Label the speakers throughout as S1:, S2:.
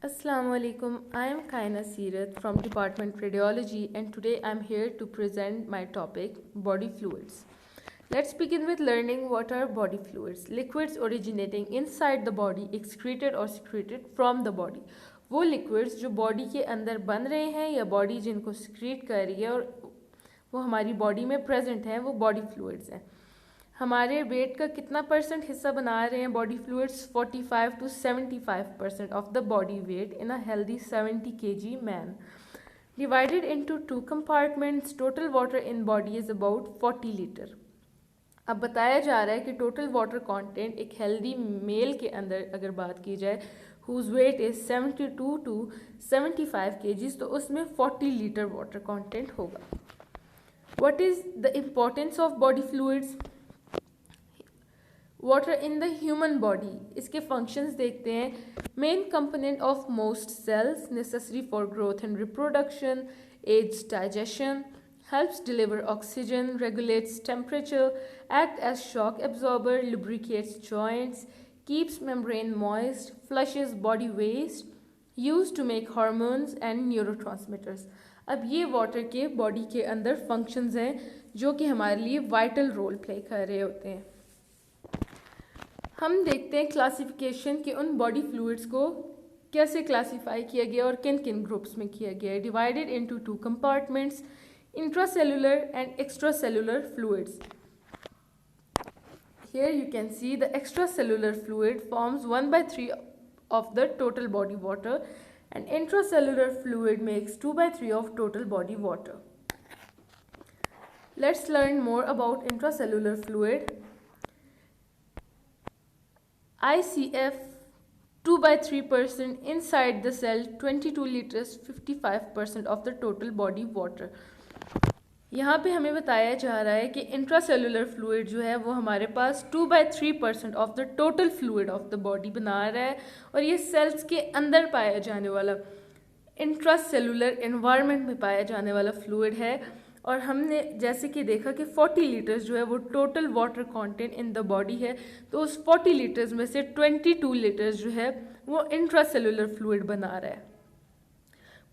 S1: Assalamu alaikum. I am Kaina Seerath from Department Radiology and today I am here to present my topic body fluids. Let's begin with learning what are body fluids. Liquids originating inside the body excreted or secreted from the body. वो liquids जो body के अंदर बन रहे हैं या body जिनको secrete कर रही है और वो हमारी body में present हैं वो body fluids हैं. हमारे वेट का कितना परसेंट हिस्सा बना रहे हैं body fluids 45 to 75% of the body weight in a healthy 70 kg man. Divided into two compartments, total water in body is about 40 litre. अब बताया जा रहा है कि टोटल वाटर कंटेंट एक हेल्दी मेल के अंदर अगर बात की जाए whose weight is 72 to 75 kgs तो उसमें 40 लीटर वाटर कंटेंट होगा. What is the importance of body fluids? Water in the human body, इसके फंक्शंस देखते हैं. Main component of most cells, necessary for growth and reproduction, aids digestion, helps deliver oxygen, regulates temperature, act as shock absorber, lubricates joints, keeps membrane moist, flushes body waste, used to make hormones and neurotransmitters. अब ये water के body के अंदर functions हैं जो कि हमारे लिए वाइटल रोल प्ले कर रहे होते हैं. हम देखते हैं क्लासिफिकेशन के उन बॉडी फ्लूइड्स को कैसे क्लासीफाई किया गया और किन किन ग्रुप्स में किया गया है. Divided into two compartments, intracellular and extracellular fluids. Here you can see the extracellular fluid forms 1/3 of the total body water and intracellular fluid makes 2/3 of total body water. Let's learn more about intracellular fluid. ICF 2/3% inside the cell, 22 liters, 55% of the total body water. यहाँ पे हमें बताया जा रहा है कि intracellular fluid जो है वो हमारे पास 2/3% of the total fluid of the body बना रहा है और ये सेल्स के अंदर पाया जाने वाला इंट्रासेलुलर एनवायरनमेंट में पाया जाने वाला फ्लूइड है. और हमने जैसे कि देखा कि 40 लीटर्स जो है वो total water content in the body है, तो उस 40 लीटर्स में से 22 लीटर्स जो है वो इंट्रासेलुलर फ्लूइड बना रहा है.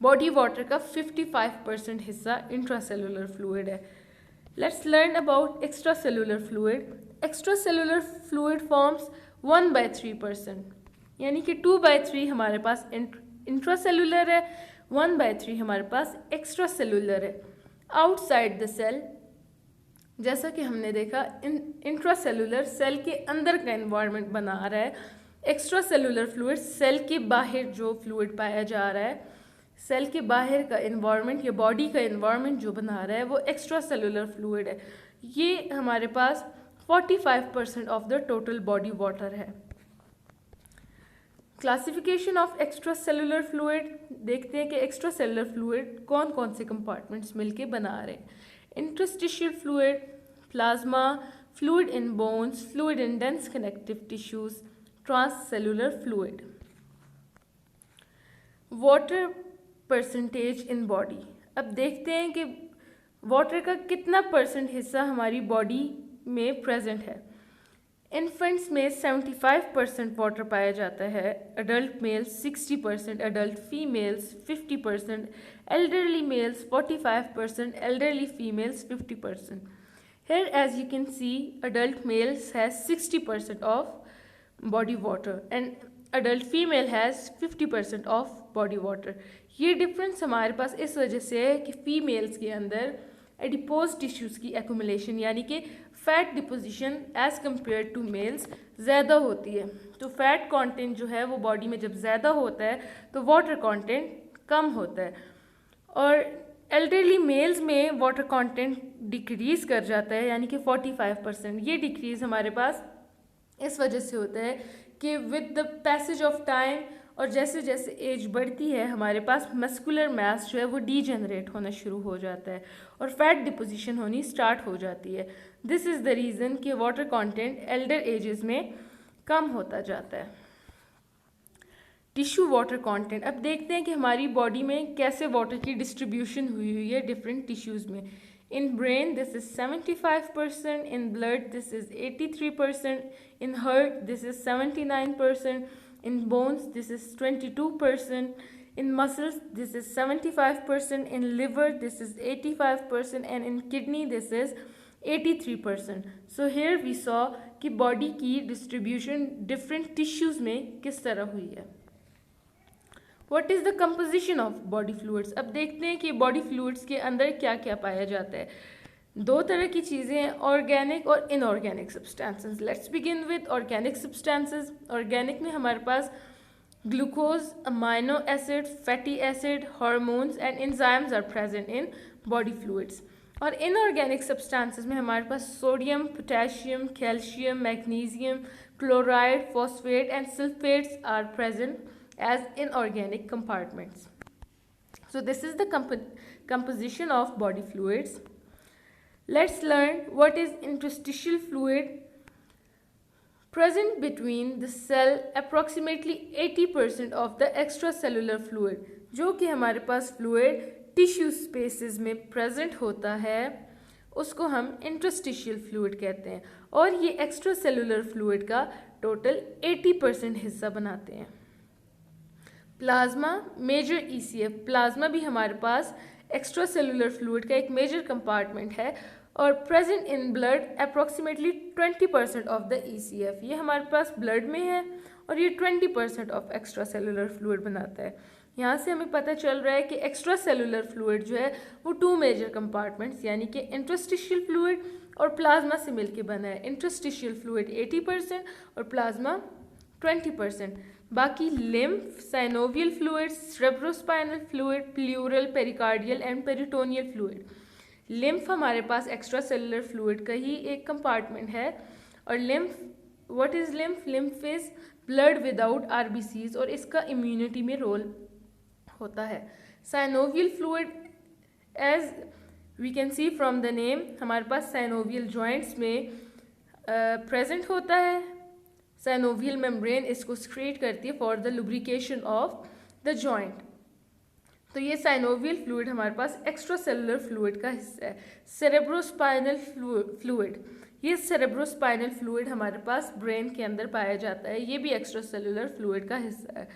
S1: बॉडी वाटर का 55% हिस्सा इंट्रासेलुलर फ्लूइड है. Let's learn about extracellular fluid. Extracellular fluid forms 1/3%, यानी कि 2/3 हमारे पास इंट्रासेलुलर है, 1/3 हमारे पास एक्स्ट्रासेलुलर है. आउटसाइड द सेल, जैसा कि हमने देखा इंट्रासेलुलर सेल के अंदर का एनवायरनमेंट बना रहा है. एक्स्ट्रासेलुलर फ्लूइड सेल के बाहर जो फ्लूइड पाया जा रहा है, सेल के बाहर का एनवायरनमेंट या बॉडी का एनवायरनमेंट जो बना रहा है वो एक्स्ट्रा सेलुलर फ्लूइड है. ये हमारे पास 45% of the total body water है. Classification of extra cellular fluid देखते हैं कि एक्स्ट्रा सेलुलर फ्लूइड कौन कौन से कंपार्टमेंट्स मिलके बना रहे हैं. Interstitial fluid, plasma, fluid in bones, fluid in dense connective tissues, transcellular fluid. Water percentage in body. अब देखते हैं कि वाटर का कितना परसेंट हिस्सा हमारी बॉडी में प्रेजेंट है. इन्फेंट्स में 75% वाटर पाया जाता है, adult males 60%, adult females 50%, elderly males 45%, elderly females 50%. Here as you can see adult males has 60% of body water and adult female has 50% of body water. ये difference हमारे पास इस वजह से है कि फीमेल्स के अंदर एडिपोज टिश्यूज़ की एक्यूमुलेशन यानी कि fat deposition as compared to males ज़्यादा होती है. तो फैट कंटेंट जो है वो बॉडी में जब ज़्यादा होता है तो वाटर कंटेंट कम होता है. और एल्डरली मेल्स में वाटर कंटेंट डिक्रीज़ कर जाता है यानी कि 45%. ये डिक्रीज़ हमारे पास इस वजह से होता है कि with the passage of time और जैसे जैसे एज बढ़ती है हमारे पास मस्कुलर मास जो है वो डीजेनरेट होना शुरू हो जाता है और फैट डिपोजिशन होनी स्टार्ट हो जाती है. दिस इज़ द रीज़न कि वाटर कंटेंट एल्डर एजेस में कम होता जाता है. Tissue water content. अब देखते हैं कि हमारी बॉडी में कैसे वाटर की डिस्ट्रीब्यूशन हुई है डिफरेंट टिश्यूज़ में. In brain, this is 75%. In blood, this is 83%. In heart, this is 79%. in bones this is 22%, in muscles this is 75%, in liver this is 85%, and in kidney this is 83%. So here we saw कि body की distribution different tissues में किस तरह हुई है. What is the composition of body fluids? अब देखते हैं कि body fluids के अंदर क्या क्या पाया जाता है. दो तरह की चीज़ें हैं, ऑर्गेनिक और inorganic substances. Let's begin with organic substances. Organic में हमारे पास glucose, amino acid, fatty acid, hormones and enzymes are present in body fluids. और इनऑर्गेनिक सब्सटेंसेस में हमारे पास sodium, potassium, calcium, magnesium, chloride, phosphate and sulphates are present as inorganic compartments. So this is the composition of body fluids. Let's learn what is interstitial fluid. Present between the cell approximately 80% of the extracellular fluid. जो कि हमारे पास fluid tissue spaces में present होता है उसको हम interstitial fluid कहते हैं, और ये extracellular fluid का total 80% हिस्सा बनाते हैं. Plasma, major ECF. प्लाज्मा भी हमारे पास एक्स्ट्रा सेलुलर फ्लूइड का एक मेजर कंपार्टमेंट है और present in blood approximately 20% of the ECF. ये हमारे पास ब्लड में है और ये 20% ऑफ एक्स्ट्रा सेलुलर फ्लूइड बनाता है. यहाँ से हमें पता चल रहा है कि एक्स्ट्रा सेलुलर फ्लूइड जो है वो टू मेजर कंपार्टमेंट्स यानी कि इंटरस्टिशियल फ्लूइड और प्लाज्मा से मिलके बना है. इंटरस्टिशियल फ्लूइड 80% और प्लाज्मा 20%. बाकी lymph, synovial fluid, cerebrospinal fluid, pleural, pericardial and peritoneal fluid. Lymph हमारे पास एक्स्ट्रा सेलुलर फ्लूइड का ही एक कंपार्टमेंट है. और lymph, what is lymph? Lymph is blood without RBCs और इसका इम्यूनिटी में रोल होता है. Synovial fluid as we can see from the name हमारे पास साइनोवियल जॉइंट्स में प्रेजेंट होता है. साइनोवियल मेम्ब्रेन इसको सिक्रेट करती है for the lubrication of the joint. तो ये साइनोवियल फ्लूइड हमारे पास एक्स्ट्रा सेलुलर फ्लूइड का हिस्सा है. सेरेब्रोस्पाइनल फ्लूइड, ये सेरेब्रोस्पाइनल फ्लूइड हमारे पास ब्रेन के अंदर पाया जाता है, ये भी एक्स्ट्रा सेलुलर फ्लूइड का हिस्सा है.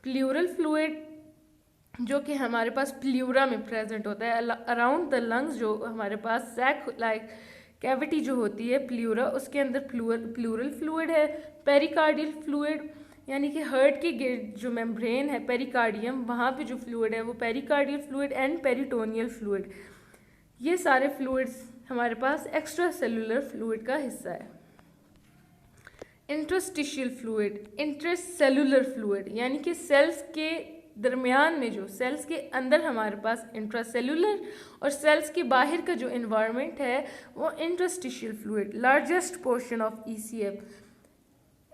S1: प्लूरल फ्लूइड जो कि हमारे पास प्लूरा में प्रेजेंट होता है अराउंड द लंग्स, जो हमारे पास सैक लाइक कैविटी जो होती है प्लूरा, उसके अंदर प्लूरल फ्लूइड है. पेरिकार्डियल फ्लूइड यानी कि हार्ट के जो मेम्ब्रेन है पेरिकार्डियम, वहाँ पे जो फ्लूइड है वो pericardial fluid and peritoneal fluid. ये सारे फ्लूइड्स हमारे पास एक्स्ट्रा सेलुलर फ्लूइड का हिस्सा है. इंटरस्टिशियल फ्लूइड, इंट्रासेलुलर फ्लूइड यानी कि सेल्स के दरमियान में, जो सेल्स के अंदर हमारे पास इंट्रासेलुलर और सेल्स के बाहर का जो इन्वायरमेंट है वो interstitial fluid. Largest portion of ECF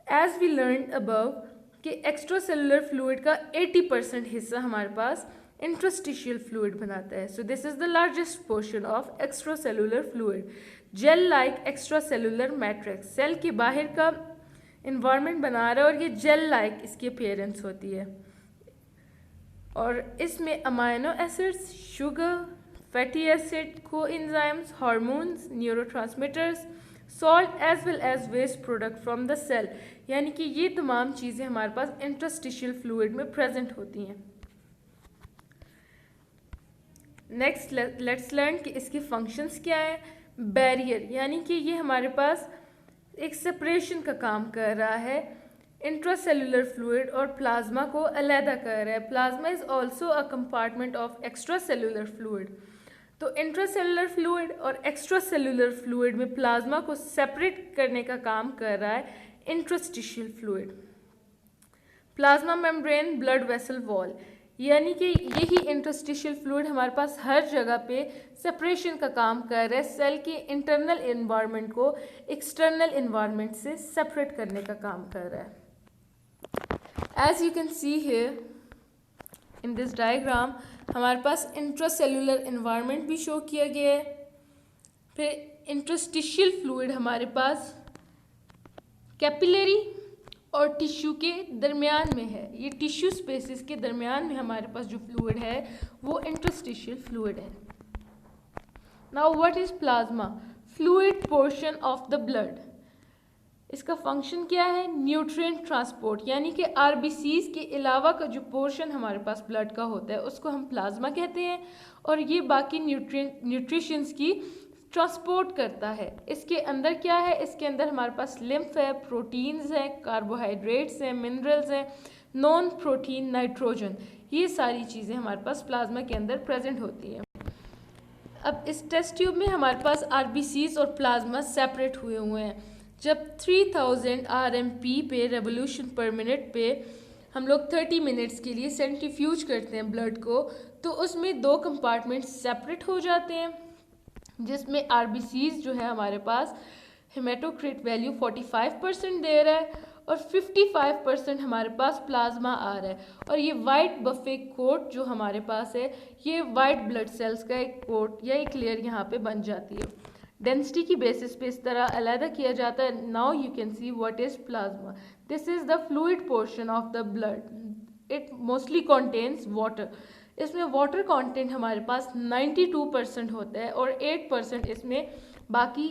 S1: as we learn above कि एक्स्ट्रा सेलुलर फ्लूइड का 80% हिस्सा हमारे पास इंटरस्टिशियल फ्लूइड बनाता है. So this is the largest portion of extra cellular fluid. Gel like extracellular matrix, cell के बाहर का इन्वायरमेंट बना रहा है और ये जेल लाइक इसकी अपीयरेंस होती है. और इसमें amino acids, sugar, fatty acid, coenzymes, hormones, neurotransmitters, salt as well as waste product from the cell, यानी कि ये तमाम चीज़ें हमारे पास इंटरस्टिशियल फ्लूइड में प्रेजेंट होती हैं. नेक्स्ट लेट्स लर्न कि इसके फंक्शंस क्या हैं. बैरियर यानी कि ये हमारे पास एक सेपरेशन का काम कर रहा है, इंट्रासेलुलर फ्लूइड और प्लाज्मा को अलहदा कर रहा है. Plasma is also a compartment of extra cellular fluid. तो इंट्रासेलुलर फ्लूइड और एक्स्ट्रा सेलुलर फ्लूइड में प्लाज्मा को सेपरेट करने का काम कर रहा है interstitial fluid. Plasma membrane, blood vessel wall, यानी कि यही इंटरस्टिशियल फ्लूइड हमारे पास हर जगह पे सेपरेशन का काम कर रहा है, सेल के इंटरनल इन्वायरमेंट को एक्सटर्नल इन्वायरमेंट से सेपरेट करने का काम कर रहा है. As you can see here in this diagram, हमारे पास इंट्रासेलुलर इन्वायरमेंट भी शो किया गया है. फिर इंटरस्टिशियल फ्लूइड हमारे पास कैपिलरी और टिश्यू के दरमियान में है. ये टिश्यू स्पेसिस के दरमियान में हमारे पास जो फ्लूइड है वो इंटरस्टिशियल फ्लूइड है. Now what is plasma? Fluid portion of the blood. इसका फंक्शन क्या है? न्यूट्रिएंट ट्रांसपोर्ट, यानी कि आरबीसीज के अलावा का जो पोर्शन हमारे पास ब्लड का होता है उसको हम प्लाज्मा कहते हैं, और ये बाकी न्यूट्रिशंस की ट्रांसपोर्ट करता है। इसके अंदर क्या है? इसके अंदर हमारे पास लिम्फ है, प्रोटीन्स हैं, कार्बोहाइड्रेट्स हैं, मिनरल्स हैं, नॉन प्रोटीन, नाइट्रोजन, ये सारी चीज़ें हमारे पास प्लाज्मा के अंदर प्रेजेंट होती हैं। अब इस टेस्ट ट्यूब में हमारे पास आरबीसीज और प्लाज्मा सेपरेट हुए हैं। जब 3000 आरएमपी पे रेवोल्यूशन पर मिनट पे हम लोग 30 मिनट्स के लिए सेंट्रीफ्यूज करते हैं ब्लड को, तो उसमें 2 कंपार्टमेंट्स सेपरेट हो जाते हैं, जिसमें आरबीसीज जो है हमारे पास हेमाटोक्रिट वैल्यू 45% दे रहा है और 55% हमारे पास प्लाज्मा आ रहा है। और ये वाइट बफे कोट जो हमारे पास है, ये वाइट ब्लड सेल्स का एक कोट या एक लेयर यहाँ पे बन जाती है। डेंसिटी की बेसिस पे इस तरह अलहदा किया जाता है। Now you can see what is plasma. This is the fluid portion of the blood. It mostly contains water. इसमें वाटर कंटेंट हमारे पास 92% होता है और 8% इसमें बाकी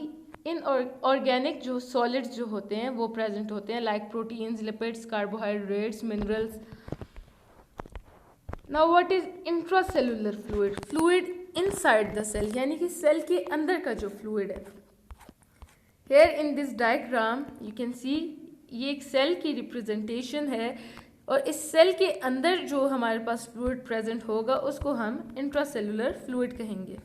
S1: इन ऑर्गेनिक जो सॉलिड्स जो होते हैं वो प्रेजेंट होते हैं, like proteins, lipids, carbohydrates, minerals. Now what is intracellular fluid? Fluid inside the cell, यानी कि सेल के अंदर का जो फ्लूइड है। Here in this diagram you can see, ये एक सेल की रिप्रेजेंटेशन है और इस सेल के अंदर जो हमारे पास फ्लूइड प्रेजेंट होगा उसको हम इंट्रासेलुलर फ्लूइड कहेंगे।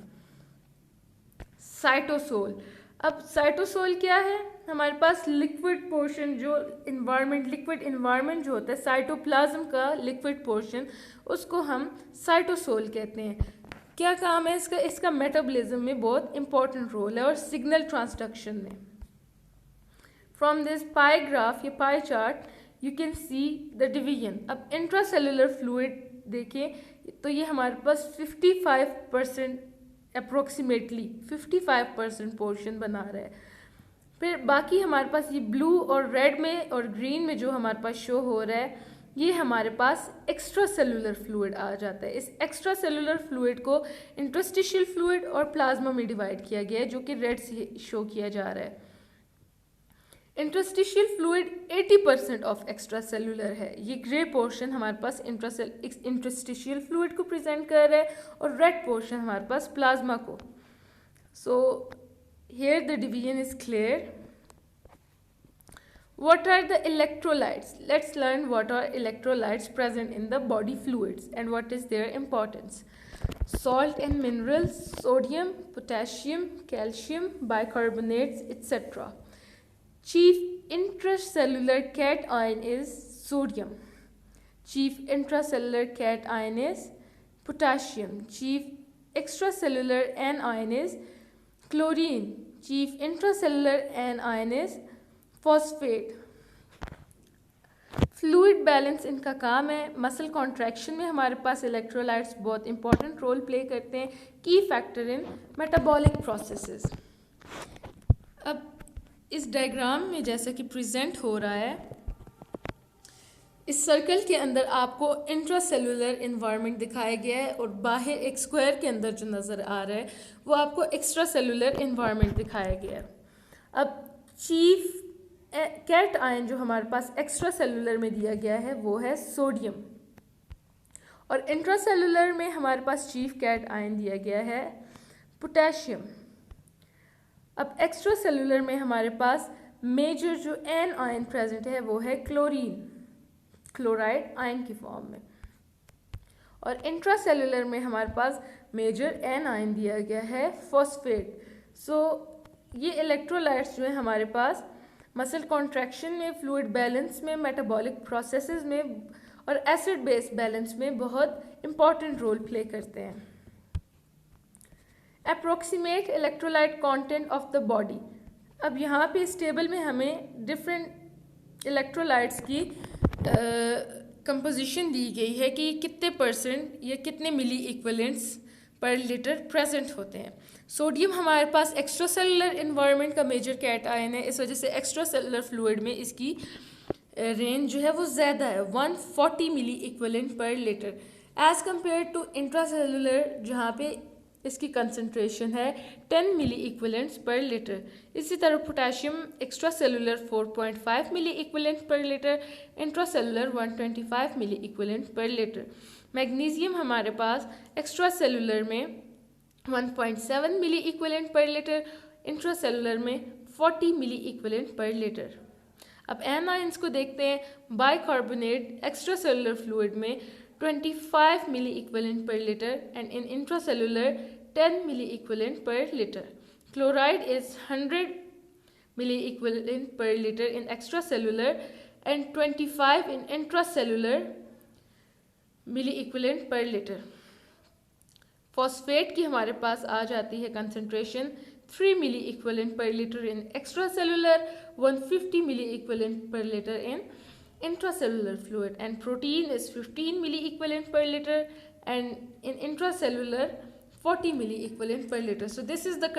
S1: साइटोसोल। अब साइटोसोल क्या है? हमारे पास लिक्विड पोर्शन जो लिक्विड इन्वायरमेंट जो होता है, साइटोप्लाज्म का लिक्विड पोर्शन, उसको हम साइटोसोल कहते हैं। क्या काम है इसका? इसका मेटाबॉलिज्म में बहुत इंपॉर्टेंट रोल है और सिग्नल ट्रांसडक्शन में। फ्रॉम दिस पाई ग्राफ या pie chart you can see the division. अब इंट्रासेलुलर फ्लूइड देखें तो ये हमारे पास 55% अप्रोक्सीमेटली 55% पोर्शन बना रहा है। फिर बाकी हमारे पास ये ब्लू और रेड में और ग्रीन में जो हमारे पास शो हो रहा है, ये हमारे पास एक्स्ट्रा सेलुलर फ्लूइड आ जाता है। इस एक्स्ट्रा सेलुलर फ्लूइड को इंटरस्टिशियल फ्लूइड और प्लाज्मा में डिवाइड किया गया है, जो कि रेड से शो किया जा रहा है। Interstitial fluid 80% of extra cellular है। ये ग्रे पोर्शन हमारे पास इंटरस्टिशियल फ्लूइड को प्रेजेंट कर रहा है और रेड पोर्शन हमारे पास प्लाज्मा को। So here the division is clear. What are the electrolytes? Let's learn what are electrolytes present in the body fluids and what is their importance. Salt and minerals, sodium, potassium, calcium, bicarbonates, etc. Chief intracellular cation is sodium. Chief intracellular cation is potassium. Chief extracellular anion is chlorine. Chief intracellular anion is phosphate. Fluid balance इनका काम है। Muscle contraction में हमारे पास electrolytes बहुत important role play करते हैं, की factor in metabolic processes. अब इस डायग्राम में जैसा कि प्रेजेंट हो रहा है, इस सर्कल के अंदर आपको इंट्रासेलुलर इन्वायरमेंट दिखाया गया है और बाहर एक स्क्वायर के अंदर जो नज़र आ रहा है वो आपको एक्स्ट्रा सेलुलर इन्वायरमेंट दिखाया गया है। अब चीफ कैट आयन जो हमारे पास एक्स्ट्रा सेलुलर में दिया गया है वो है सोडियम, और इंट्रासेलुलर में हमारे पास चीफ कैट आयन दिया गया है पोटेशियम। अब एक्स्ट्रा सेलुलर में हमारे पास मेजर जो एन आयन प्रेजेंट है वो है क्लोरीन, क्लोराइड आयन की फॉर्म में, और इंट्रासेलुलर में हमारे पास मेजर एन आयन दिया गया है फॉस्फेट। सो ये इलेक्ट्रोलाइट्स जो है हमारे पास मसल कॉन्ट्रैक्शन में, फ्लूइड बैलेंस में, मेटाबॉलिक प्रोसेसेस में और एसिड बेस बैलेंस में बहुत इंपॉर्टेंट रोल प्ले करते हैं। Approximate electrolyte content of the body. अब यहाँ पे इस टेबल में हमें डिफरेंट इलेक्ट्रोलाइट्स की कंपोजिशन दी गई है कि कितने परसेंट या कितने मिली इक्विवेलेंट्स पर लीटर प्रेजेंट होते हैं। सोडियम हमारे पास एक्स्ट्रा सेलुलर इन्वायरमेंट का मेजर कैट आयन है, इस वजह से एक्स्ट्रा सेलुलर फ्लूइड में इसकी रेंज जो है वो ज़्यादा है, 140 milli equivalent per litre, as compared to intracellular जहाँ पे इसकी कंसंट्रेशन है 10 मिली इक्विवेलेंट्स पर लीटर। इसी तरह potassium extra cellular 4.5 milli equivalent per litre, intra cellular 125 milli equivalent per litre. Magnesium हमारे पास एक्स्ट्रा सेलुलर में 1.7 milli equivalent per litre, intra cellular में 40 मिली इक्विवेलेंट पर लीटर। अब एनाइंस को देखते हैं। बाइकार्बोनेट एक्स्ट्रा सेलुलर फ्लूइड में 25 milli equivalent per liter and in intracellular 10 milli equivalent per liter. Chloride is 100 milli equivalent per liter in extracellular and 25 in intracellular milli equivalent per liter. Phosphate की हमारे पास आ जाती है concentration 3 milli equivalent per liter in extracellular, 150 milli equivalent per liter in intracellular fluid, and protein is 15 milli equivalent per liter and in intracellular 40 milli equivalent per liter. So this is the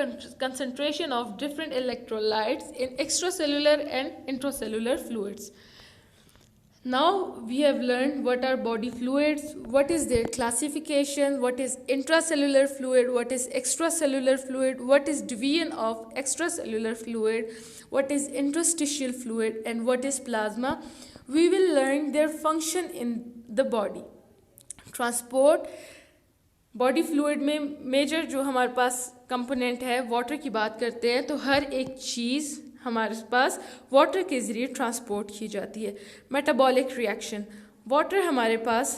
S1: concentration of different electrolytes in extracellular and intracellular fluids. Now we have learned what are body fluids, what is their classification, what is intracellular fluid, what is extracellular fluid, what is division of extracellular fluid, what is interstitial fluid, and what is plasma. We will learn their function in the body. Transport body fluid में major जो हमारे पास component है water की बात करते हैं तो हर एक चीज़ हमारे पास वाटर के ज़रिए ट्रांसपोर्ट की जाती है। मेटाबॉलिक रिएक्शन, वाटर हमारे पास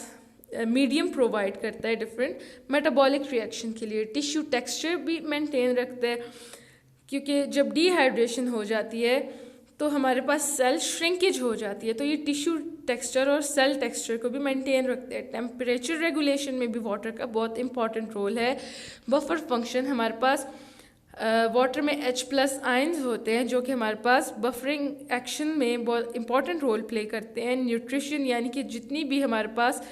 S1: मीडियम प्रोवाइड करता है डिफरेंट मेटाबॉलिक रिएक्शन के लिए। टिश्यू टेक्सचर भी मेंटेन रखता है क्योंकि जब डिहाइड्रेशन हो जाती है तो हमारे पास सेल श्रिंकेज हो जाती है, तो ये टिश्यू टेक्सचर और सेल टेक्सचर को भी मेंटेन रखते हैं। टेम्परेचर रेगुलेशन में भी वाटर का बहुत इंपॉर्टेंट रोल है। बफर फंक्शन, हमारे पास वाटर में H+ आयंस होते हैं जो कि हमारे पास बफरिंग एक्शन में बहुत इंपॉर्टेंट रोल प्ले करते हैं। न्यूट्रिशन, यानी कि जितनी भी हमारे पास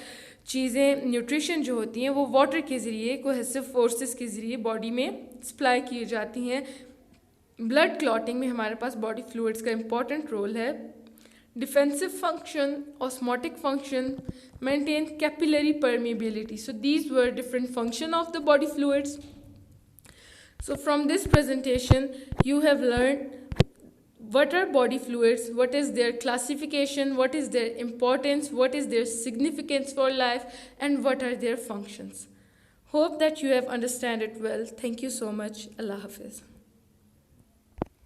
S1: चीज़ें न्यूट्रिशन जो होती हैं वो वाटर के ज़रिए कोहेसिव फोर्सेस के ज़रिए बॉडी में सप्लाई की जाती हैं। ब्लड क्लॉटिंग में हमारे पास बॉडी फ्लूइड्स का इंपॉर्टेंट रोल है। Defensive function, osmotic function, maintain capillary permeability. So these were different function of the body fluids. So from this presentation you have learned what are body fluids, what is their classification, what is their importance, what is their significance for life, and what are their functions. Hope that you have understand it well. Thank you so much. Allah Hafiz.